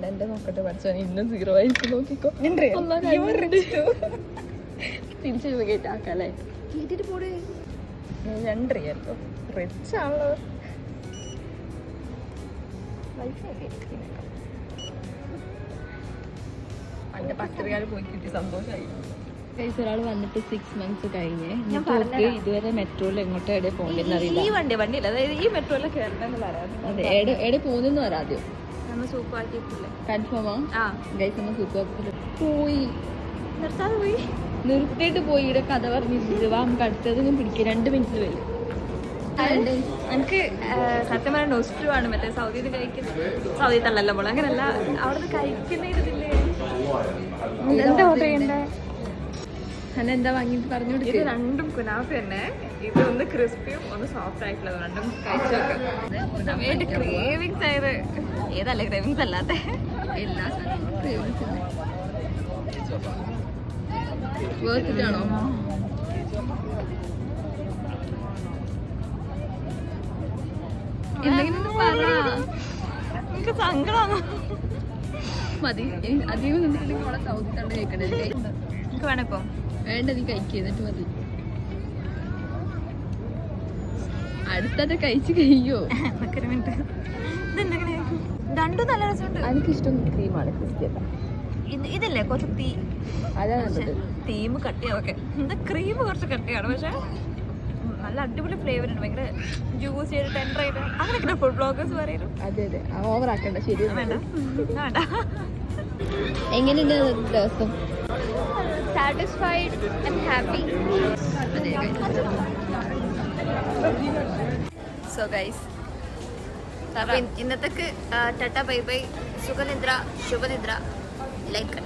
എന്റെ നോക്കട്ടെ പഠിച്ചാൽ ഇന്നും 0 ആയിരിക്കും നോക്കിക്കോ. തിരിച്ചു കേട്ടാക്കല്ലേ 2 റിയാലോ റിച്ച് ആണല്ലോ. പണ്ട് 10 റിയാൽ പോയി കിട്ടി സന്തോഷമായി. ഒരാൾ വന്നിട്ട് 6 months കഴിഞ്ഞ് ഇതുവരെ മെട്രോയിൽ എങ്ങോട്ടോ എവിടെ പോകണ്ടെന്ന് അറിയില്ല. ഈ വണ്ടിയില്ല, അതായത് ഈ മെട്രോയിലെ കയറണമെന്നുള്ള അറിയാം. അതെ, എവിടെ പോകുന്നെന്ന് പറയാദ്യം. നമ്മൾ സൂപ്പർ കൺഫേമാ ഗൈസ്. നമ്മൾ സൂപ്പർ പോയി നിർത്താതെ പോയി നിർത്തിയിട്ട് പോയി. ഇവിടെ കഥ പറഞ്ഞിട്ട് വാ നമുക്ക് അടുത്തതും പിടിക്കുക. 2 മിനിറ്റിൽ വരും. എനിക്ക് സത്യം പറഞ്ഞാൽ നോസ്റ്റുമാണ് മറ്റേ സൗദിയിൽ നിന്ന് കഴിക്കുന്നത്. സൗദി തള്ളല്ല പോലെ അങ്ങനല്ല, അവിടെ നിന്ന് കഴിക്കുന്നതില്ലേ. എന്താ ഓർഡർ ചെയ്യണ്ടേ? എന്താ വാങ്ങിട്ട് പറഞ്ഞു കൊടുക്കുക. ഇത് 2 കുനാഫ തന്നെ. ഇത് ഒന്ന് ക്രിസ്പിയും ഒന്ന് സോഫ്റ്റ് ആയിട്ടുള്ളത്. 2 കഴിച്ചു നോക്കാം. ക്രേവിങ്സ് ആയത് ഏതല്ലേ ക്രേവിങ്സ് അല്ലാത്ത എല്ലാ വേർത്തിട്ടാണോ? എന്തെങ്കിലും എനിക്ക് സങ്കടമാണ്. മതി അധികം നിന്നിട്ടുണ്ടെങ്കിൽ അവിടെ സൗദി തണ്ട് കഴിക്കണേ. എനിക്ക് വേണം ഇപ്പം വേണ്ട, നീ കഴിക്കുക എന്നിട്ട് മതി. അടുത്തത് കഴിച്ച് കഴിയോ? രണ്ടും നല്ല രസമുണ്ട്. എനിക്കിഷ്ടം ക്രീമാണ്, ക്രിസ്പിയല്ല. ഇതല്ലേ കുറച്ച് അതാണ് തീം കട്ടിയൊക്കെ. എന്താ ക്രീം കുറച്ച് കട്ടിയാണ്, പക്ഷെ നല്ല അടിപൊളി ഫ്ലേവർ ഉണ്ട്. ഭയങ്കര ജ്യൂസി ആയിട്ട് ടെൻഡർ ആയിട്ട് അങ്ങനെയൊക്കെ ഫുഡ് ബ്ലോഗേഴ്സ് പറയുന്നു. അതെ അതെ, ഓവർ ആക്കണ്ട. ശരി, വേണ്ട വേണ്ട. എങ്ങനെയുണ്ട് ദിവസം? Satisfied and happy. So guys, ഇന്നത്തേക്ക് ടാറ്റ ബൈ ബൈ. സുഖനിദ്ര, ശുഭനിദ്ര. ലൈക്ക്